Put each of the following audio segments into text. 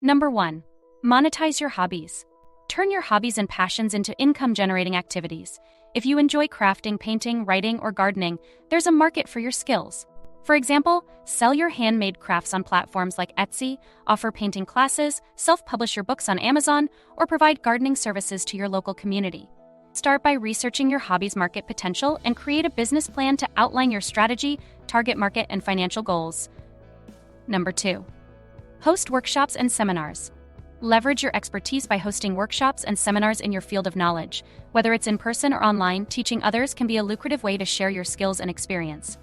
Number 1. Monetize your hobbies. Turn your hobbies and passions into income-generating activities. If you enjoy crafting, painting, writing, or gardening, there's a market for your skills. For example, sell your handmade crafts on platforms like Etsy, offer painting classes, self-publish your books on Amazon, or provide gardening services to your local community. Start by researching your hobby's market potential and create a business plan to outline your strategy, target market, and financial goals. Number 2. Host workshops and seminars. Leverage your expertise by hosting workshops and seminars in your field of knowledge. Whether it's in person or online, teaching others can be a lucrative way to share your skills and experience.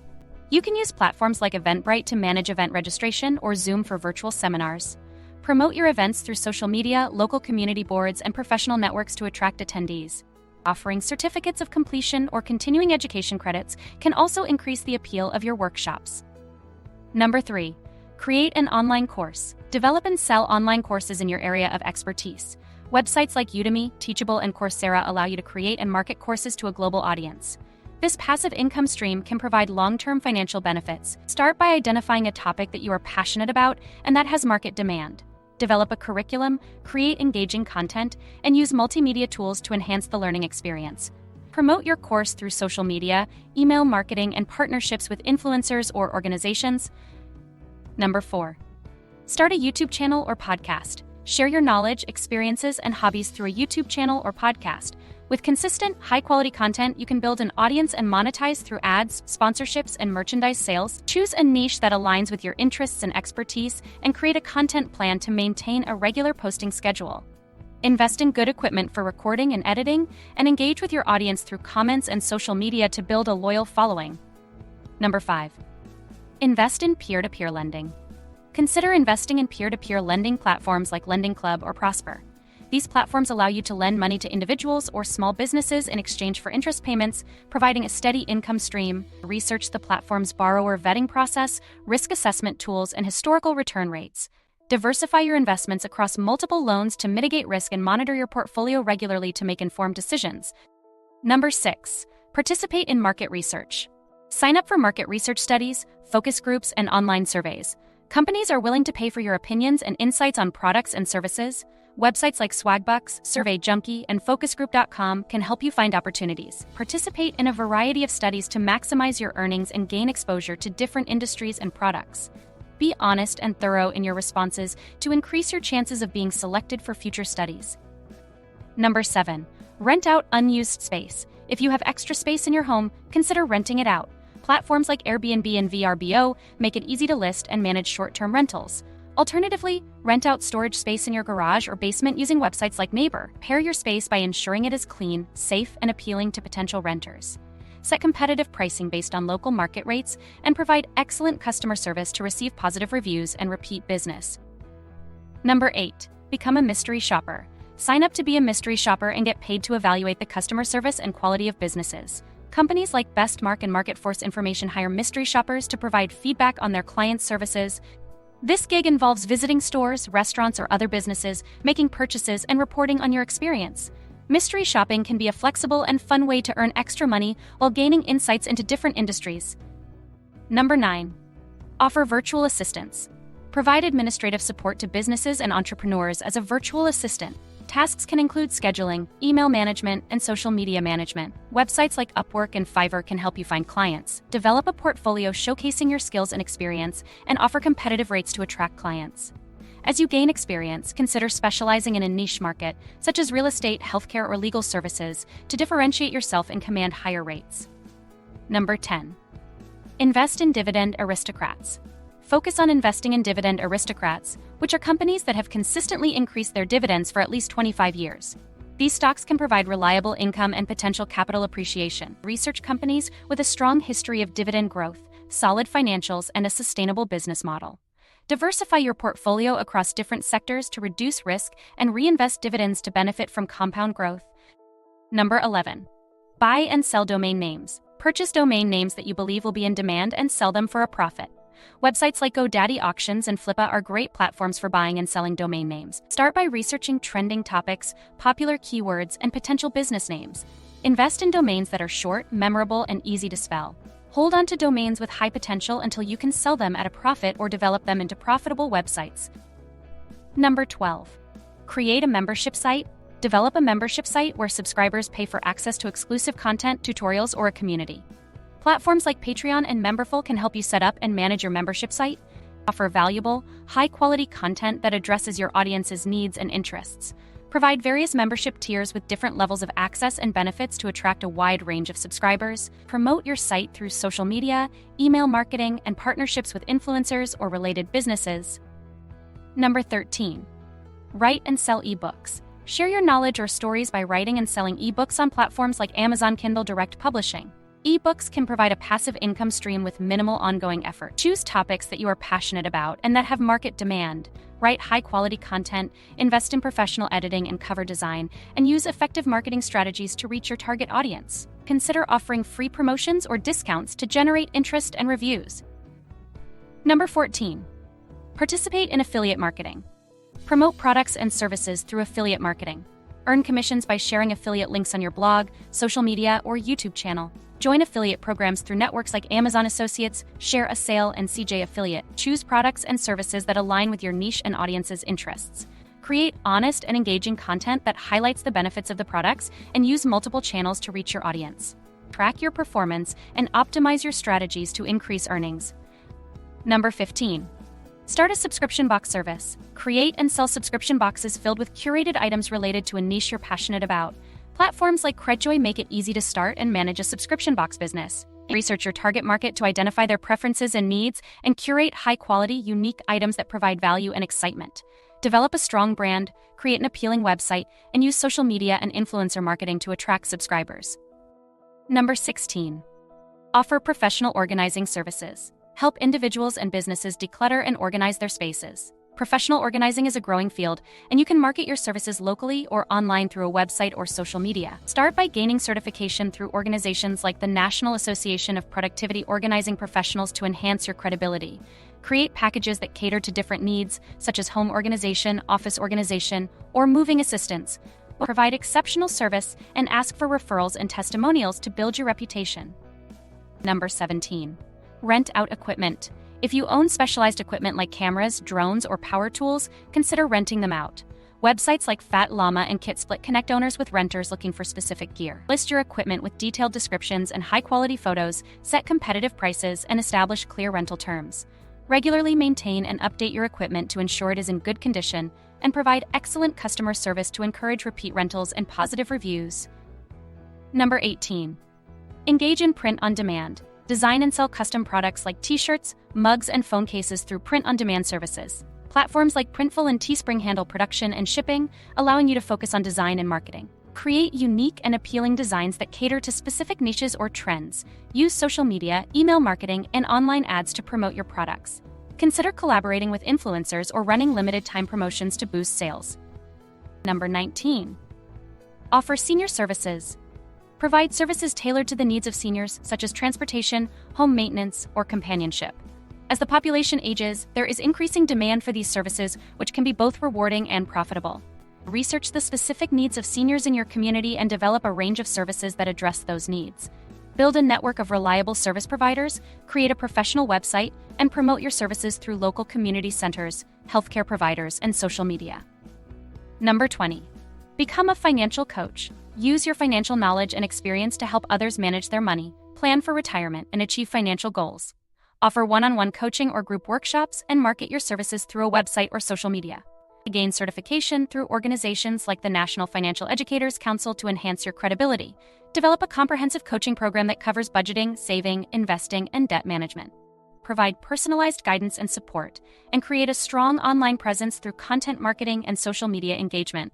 You can use platforms like Eventbrite to manage event registration or Zoom for virtual seminars. Promote your events through social media, local community boards, and professional networks to attract attendees. Offering certificates of completion or continuing education credits can also increase the appeal of your workshops. Number 3. Create an online course. Develop and sell online courses in your area of expertise. Websites like Udemy, Teachable, and Coursera allow you to create and market courses to a global audience. This passive income stream can provide long-term financial benefits. Start by identifying a topic that you are passionate about and that has market demand. Develop a curriculum, create engaging content, and use multimedia tools to enhance the learning experience. Promote your course through social media, email marketing, and partnerships with influencers or organizations. Number 4. Start a YouTube channel or podcast. Share your knowledge, experiences, and hobbies through a YouTube channel or podcast. With consistent, high-quality content, you can build an audience and monetize through ads, sponsorships, and merchandise sales. Choose a niche that aligns with your interests and expertise, and create a content plan to maintain a regular posting schedule. Invest in good equipment for recording and editing, and engage with your audience through comments and social media to build a loyal following. Number 5. Invest in peer-to-peer lending. Consider investing in peer-to-peer lending platforms like Lending Club or Prosper. These platforms allow you to lend money to individuals or small businesses in exchange for interest payments, providing a steady income stream. Research the platform's borrower vetting process, risk assessment tools, and historical return rates. Diversify your investments across multiple loans to mitigate risk and monitor your portfolio regularly to make informed decisions. Number 6. Participate in market research. Sign up for market research studies, focus groups, and online surveys. Companies are willing to pay for your opinions and insights on products and services. Websites like Swagbucks, SurveyJunkie, and FocusGroup.com can help you find opportunities. Participate in a variety of studies to maximize your earnings and gain exposure to different industries and products. Be honest and thorough in your responses to increase your chances of being selected for future studies. Number 7. Rent out unused space. If you have extra space in your home, consider renting it out. Platforms like Airbnb and VRBO make it easy to list and manage short-term rentals. Alternatively, rent out storage space in your garage or basement using websites like Neighbor. Pair your space by ensuring it is clean, safe, and appealing to potential renters. Set competitive pricing based on local market rates and provide excellent customer service to receive positive reviews and repeat business. Number 8. Become a mystery shopper. Sign up to be a mystery shopper and get paid to evaluate the customer service and quality of businesses. Companies like Bestmark and MarketForce Information hire mystery shoppers to provide feedback on their clients' services. This gig involves visiting stores, restaurants, or other businesses, making purchases, and reporting on your experience. Mystery shopping can be a flexible and fun way to earn extra money while gaining insights into different industries. Number 9. Offer virtual assistants. Provide administrative support to businesses and entrepreneurs as a virtual assistant. Tasks can include scheduling, email management, and social media management. Websites like Upwork and Fiverr can help you find clients. Develop a portfolio showcasing your skills and experience, and offer competitive rates to attract clients. As you gain experience, consider specializing in a niche market, such as real estate, healthcare, or legal services, to differentiate yourself and command higher rates. Number 10. Invest in dividend aristocrats. Focus on investing in dividend aristocrats, which are companies that have consistently increased their dividends for at least 25 years. These stocks can provide reliable income and potential capital appreciation. Research companies with a strong history of dividend growth, solid financials, and a sustainable business model. Diversify your portfolio across different sectors to reduce risk and reinvest dividends to benefit from compound growth. Number 11. Buy and sell domain names. Purchase domain names that you believe will be in demand and sell them for a profit. Websites like GoDaddy Auctions and Flippa are great platforms for buying and selling domain names. Start by researching trending topics, popular keywords, and potential business names. Invest in domains that are short, memorable, and easy to spell. Hold on to domains with high potential until you can sell them at a profit or develop them into profitable websites. Number 12. Create a membership site. Develop a membership site where subscribers pay for access to exclusive content, tutorials, or a community. Platforms like Patreon and Memberful can help you set up and manage your membership site, offer valuable, high-quality content that addresses your audience's needs and interests, provide various membership tiers with different levels of access and benefits to attract a wide range of subscribers, promote your site through social media, email marketing, and partnerships with influencers or related businesses. Number 13. Write and sell ebooks. Share your knowledge or stories by writing and selling ebooks on platforms like Amazon Kindle Direct Publishing. Ebooks can provide a passive income stream with minimal ongoing effort. Choose topics that you are passionate about and that have market demand. Write high-quality content, invest in professional editing and cover design, and use effective marketing strategies to reach your target audience. Consider offering free promotions or discounts to generate interest and reviews. Number 14. Participate in affiliate marketing. Promote products and services through affiliate marketing. Earn commissions by sharing affiliate links on your blog, social media, or YouTube channel. Join affiliate programs through networks like Amazon Associates, Share a Sale, and CJ Affiliate. Choose products and services that align with your niche and audience's interests. Create honest and engaging content that highlights the benefits of the products and use multiple channels to reach your audience. Track your performance and optimize your strategies to increase earnings. Number 15. Start a subscription box service. Create and sell subscription boxes filled with curated items related to a niche you're passionate about. Platforms like Credjoy make it easy to start and manage a subscription box business. Research your target market to identify their preferences and needs, and curate high-quality, unique items that provide value and excitement. Develop a strong brand, create an appealing website, and use social media and influencer marketing to attract subscribers. Number 16. Offer professional organizing services. Help individuals and businesses declutter and organize their spaces. Professional organizing is a growing field, and you can market your services locally or online through a website or social media. Start by gaining certification through organizations like the National Association of Productivity Organizing Professionals to enhance your credibility. Create packages that cater to different needs, such as home organization, office organization, or moving assistance. Provide exceptional service and ask for referrals and testimonials to build your reputation. Number 17. Rent out equipment. If you own specialized equipment like cameras, drones, or power tools, consider renting them out. Websites like Fat Llama and KitSplit connect owners with renters looking for specific gear. List your equipment with detailed descriptions and high-quality photos, set competitive prices, and establish clear rental terms. Regularly maintain and update your equipment to ensure it is in good condition, and provide excellent customer service to encourage repeat rentals and positive reviews. Number 18. Engage in print on demand. Design and sell custom products like t-shirts, mugs, and phone cases through print-on-demand services. Platforms like Printful and Teespring handle production and shipping, allowing you to focus on design and marketing. Create unique and appealing designs that cater to specific niches or trends. Use social media, email marketing, and online ads to promote your products. Consider collaborating with influencers or running limited-time promotions to boost sales. Number 19. Offer senior services. Provide services tailored to the needs of seniors, such as transportation, home maintenance, or companionship. As the population ages, there is increasing demand for these services, which can be both rewarding and profitable. Research the specific needs of seniors in your community and develop a range of services that address those needs. Build a network of reliable service providers, create a professional website, and promote your services through local community centers, healthcare providers, and social media. Number 20. Become a financial coach. Use your financial knowledge and experience to help others manage their money, plan for retirement, and achieve financial goals. Offer one-on-one coaching or group workshops and market your services through a website or social media. Gain certification through organizations like the National Financial Educators Council to enhance your credibility. Develop a comprehensive coaching program that covers budgeting, saving, investing, and debt management. Provide personalized guidance and support, and create a strong online presence through content marketing and social media engagement.